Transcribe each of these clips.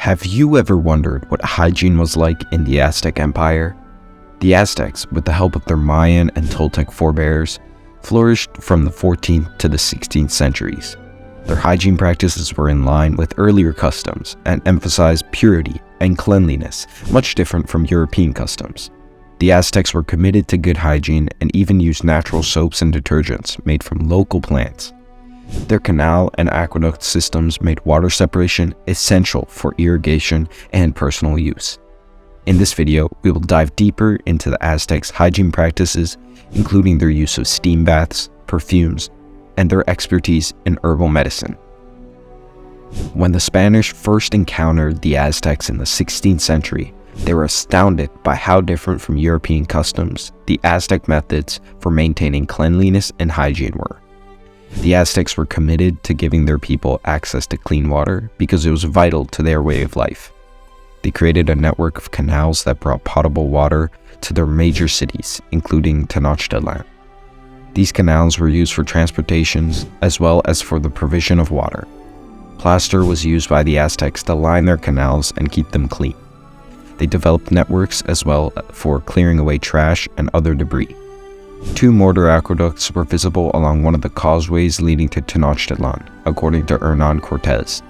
Have you ever wondered what hygiene was like in the Aztec Empire? The Aztecs, with the help of their Mayan and Toltec forebears, flourished from the 14th to the 16th centuries. Their hygiene practices were in line with earlier customs and emphasized purity and cleanliness, much different from European customs. The Aztecs were committed to good hygiene and even used natural soaps and detergents made from local plants. Their canal and aqueduct systems made water separation essential for irrigation and personal use. In this video, we will dive deeper into the Aztecs' hygiene practices, including their use of steam baths, perfumes, and their expertise in herbal medicine. When the Spanish first encountered the Aztecs in the 16th century, they were astounded by how different from European customs the Aztec methods for maintaining cleanliness and hygiene were. The Aztecs were committed to giving their people access to clean water because it was vital to their way of life. They created a network of canals that brought potable water to their major cities, including Tenochtitlan. These canals were used for transportations as well as for the provision of water. Plaster was used by the Aztecs to line their canals and keep them clean. They developed networks as well for clearing away trash and other debris. 2 mortar aqueducts were visible along one of the causeways leading to Tenochtitlan, according to Hernan Cortés.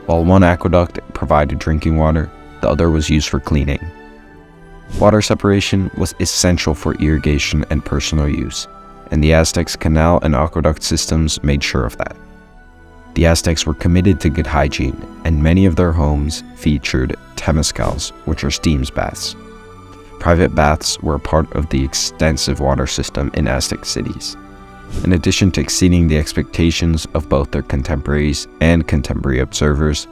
While one aqueduct provided drinking water, the other was used for cleaning. Water separation was essential for irrigation and personal use, and the Aztecs' canal and aqueduct systems made sure of that. The Aztecs were committed to good hygiene, and many of their homes featured temazcals, which are steam baths. Private baths were a part of the extensive water system in Aztec cities. In addition to exceeding the expectations of both their contemporaries and contemporary observers,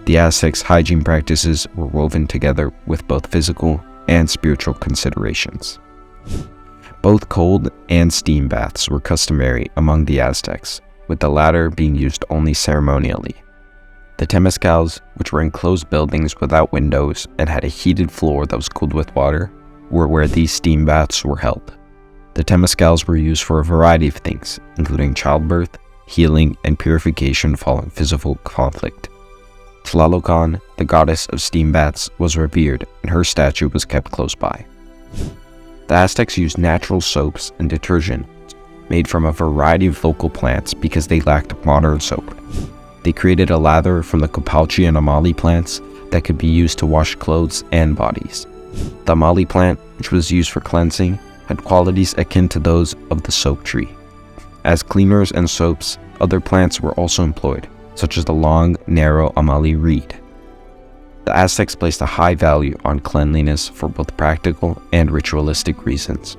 the Aztecs' hygiene practices were woven together with both physical and spiritual considerations. Both cold and steam baths were customary among the Aztecs, with the latter being used only ceremonially. The temazcals, which were enclosed buildings without windows and had a heated floor that was cooled with water, were where these steam baths were held. The temazcals were used for a variety of things, including childbirth, healing, and purification following physical conflict. Tlalocan, the goddess of steam baths, was revered, and her statue was kept close by. The Aztecs used natural soaps and detergents made from a variety of local plants because they lacked modern soap. They created a lather from the copalchi and amali plants that could be used to wash clothes and bodies. The amali plant, which was used for cleansing, had qualities akin to those of the soap tree. As cleaners and soaps, other plants were also employed, such as the long, narrow amali reed. The Aztecs placed a high value on cleanliness for both practical and ritualistic reasons.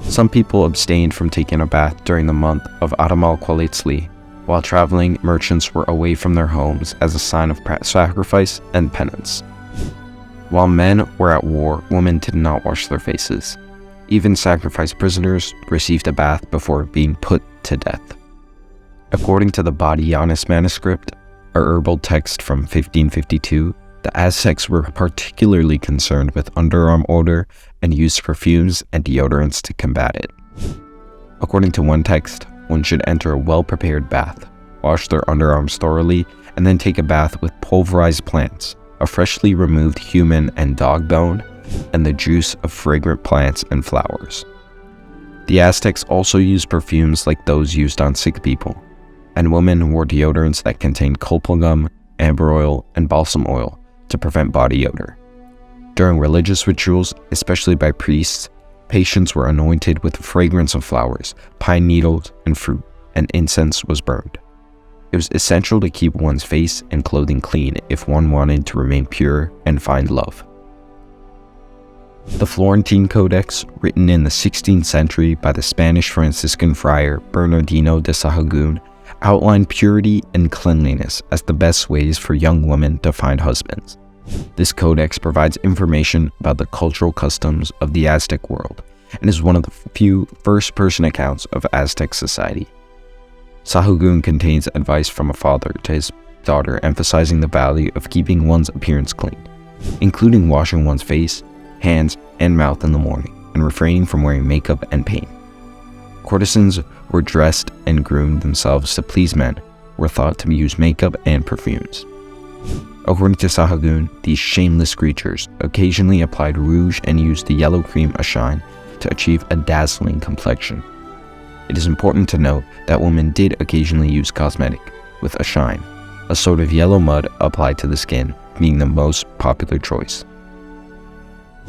Some people abstained from taking a bath during the month of Atamalqualitzli. While traveling, merchants were away from their homes as a sign of sacrifice and penance. While men were at war, women did not wash their faces. Even sacrificed prisoners received a bath before being put to death. According to the Badianis manuscript, a herbal text from 1552, the Aztecs were particularly concerned with underarm odor and used perfumes and deodorants to combat it. According to one text, one should enter a well-prepared bath, wash their underarms thoroughly, and then take a bath with pulverized plants, a freshly removed human and dog bone, and the juice of fragrant plants and flowers. The Aztecs also used perfumes like those used on sick people, and women wore deodorants that contained copal gum, amber oil, and balsam oil to prevent body odor. During religious rituals, especially by priests, patients were anointed with the fragrance of flowers, pine needles, and fruit, and incense was burned. It was essential to keep one's face and clothing clean if one wanted to remain pure and find love. The Florentine Codex, written in the 16th century by the Spanish Franciscan friar Bernardino de Sahagún, outlined purity and cleanliness as the best ways for young women to find husbands. This codex provides information about the cultural customs of the Aztec world and is one of the few first-person accounts of Aztec society. Sahagún contains advice from a father to his daughter emphasizing the value of keeping one's appearance clean, including washing one's face, hands, and mouth in the morning, and refraining from wearing makeup and paint. Courtesans who were dressed and groomed themselves to please men were thought to use makeup and perfumes. According to Sahagún, these shameless creatures occasionally applied rouge and used the yellow cream ashine to achieve a dazzling complexion. It is important to note that women did occasionally use cosmetic, with ashine, a sort of yellow mud applied to the skin, being the most popular choice.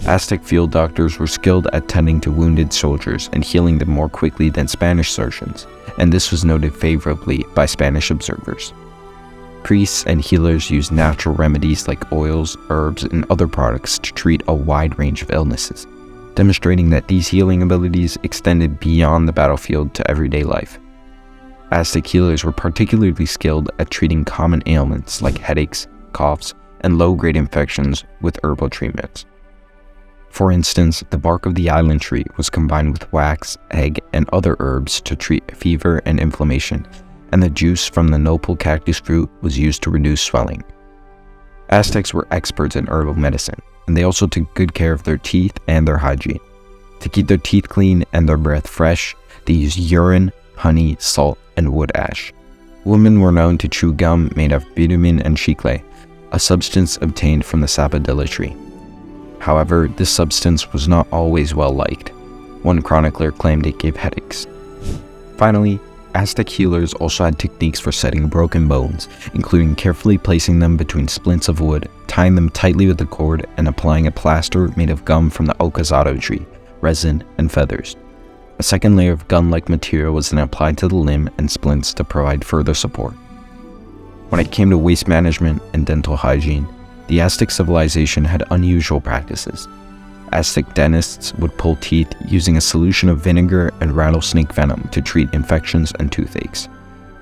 Aztec field doctors were skilled at tending to wounded soldiers and healing them more quickly than Spanish surgeons, and this was noted favorably by Spanish observers. Priests and healers used natural remedies like oils, herbs, and other products to treat a wide range of illnesses, demonstrating that these healing abilities extended beyond the battlefield to everyday life. Aztec healers were particularly skilled at treating common ailments like headaches, coughs, and low-grade infections with herbal treatments. For instance, the bark of the island tree was combined with wax, egg, and other herbs to treat fever and inflammation, and the juice from the nopal cactus fruit was used to reduce swelling. Aztecs were experts in herbal medicine, and they also took good care of their teeth and their hygiene. To keep their teeth clean and their breath fresh, they used urine, honey, salt, and wood ash. Women were known to chew gum made of bitumen and chicle, a substance obtained from the sapodilla tree. However, this substance was not always well liked. One chronicler claimed it gave headaches. Finally, Aztec healers also had techniques for setting broken bones, including carefully placing them between splints of wood, tying them tightly with a cord, and applying a plaster made of gum from the okazado tree, resin, and feathers. A second layer of gun-like material was then applied to the limb and splints to provide further support. When it came to waste management and dental hygiene, the Aztec civilization had unusual practices. Aztec dentists would pull teeth using a solution of vinegar and rattlesnake venom to treat infections and toothaches.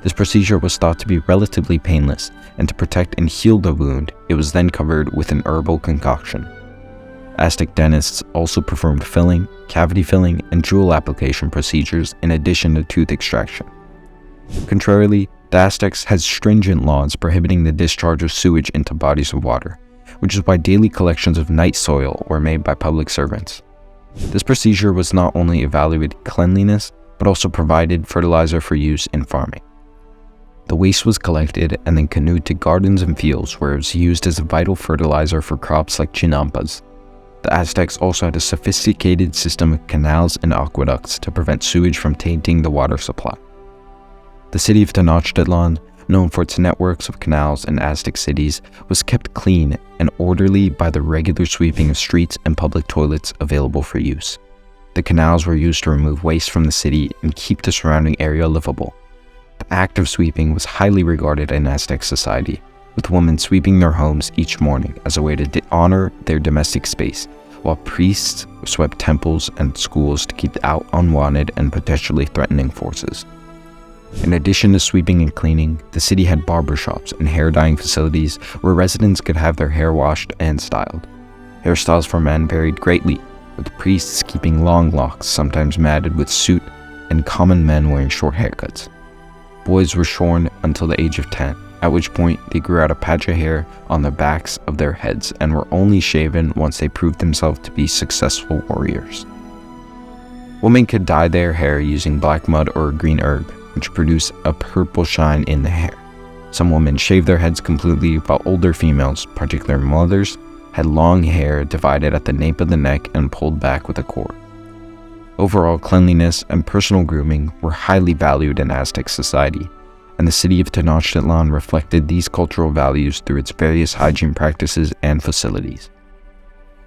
This procedure was thought to be relatively painless, and to protect and heal the wound, it was then covered with an herbal concoction. Aztec dentists also performed filling, cavity filling, and jewel application procedures in addition to tooth extraction. Contrarily, the Aztecs had stringent laws prohibiting the discharge of sewage into bodies of water, which is why daily collections of night soil were made by public servants. This procedure was not only evaluated cleanliness, but also provided fertilizer for use in farming. The waste was collected and then canoed to gardens and fields where it was used as a vital fertilizer for crops like chinampas. The Aztecs also had a sophisticated system of canals and aqueducts to prevent sewage from tainting the water supply. The city of Tenochtitlan, known for its networks of canals in Aztec cities, was kept clean and orderly by the regular sweeping of streets and public toilets available for use. The canals were used to remove waste from the city and keep the surrounding area livable. The act of sweeping was highly regarded in Aztec society, with women sweeping their homes each morning as a way to honor their domestic space, while priests swept temples and schools to keep out unwanted and potentially threatening forces. In addition to sweeping and cleaning, the city had barbershops and hair dyeing facilities where residents could have their hair washed and styled. Hairstyles for men varied greatly, with priests keeping long locks, sometimes matted with soot, and common men wearing short haircuts. Boys were shorn until the age of 10, at which point they grew out a patch of hair on the backs of their heads and were only shaven once they proved themselves to be successful warriors. Women could dye their hair using black mud or a green herb, which produce a purple shine in the hair. Some women shaved their heads completely, while older females, particularly mothers, had long hair divided at the nape of the neck and pulled back with a cord. Overall, cleanliness and personal grooming were highly valued in Aztec society, and the city of Tenochtitlan reflected these cultural values through its various hygiene practices and facilities.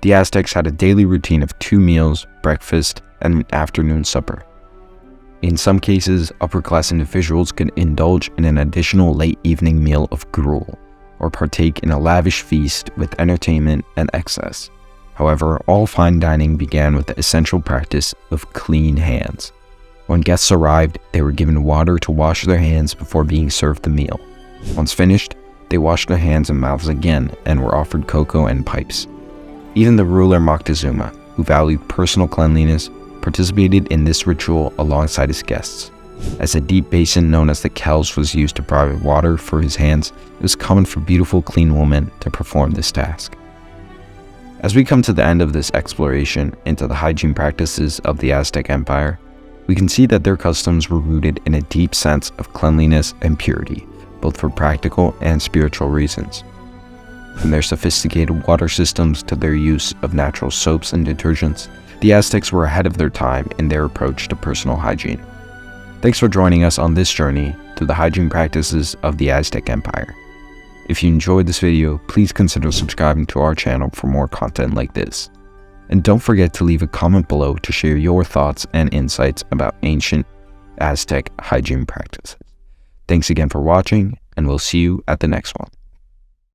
The Aztecs had a daily routine of 2 meals, breakfast, and an afternoon supper. In some cases, upper-class individuals could indulge in an additional late evening meal of gruel, or partake in a lavish feast with entertainment and excess. However, all fine dining began with the essential practice of clean hands. When guests arrived, they were given water to wash their hands before being served the meal. Once finished, they washed their hands and mouths again and were offered cocoa and pipes. Even the ruler Moctezuma, who valued personal cleanliness, participated in this ritual alongside his guests. As a deep basin known as the Kells was used to provide water for his hands, it was common for beautiful, clean women to perform this task. As we come to the end of this exploration into the hygiene practices of the Aztec Empire, we can see that their customs were rooted in a deep sense of cleanliness and purity, both for practical and spiritual reasons. From their sophisticated water systems to their use of natural soaps and detergents, the Aztecs were ahead of their time in their approach to personal hygiene. Thanks for joining us on this journey through the hygiene practices of the Aztec Empire. If you enjoyed this video, please consider subscribing to our channel for more content like this. And don't forget to leave a comment below to share your thoughts and insights about ancient Aztec hygiene practices. Thanks again for watching, and we'll see you at the next one.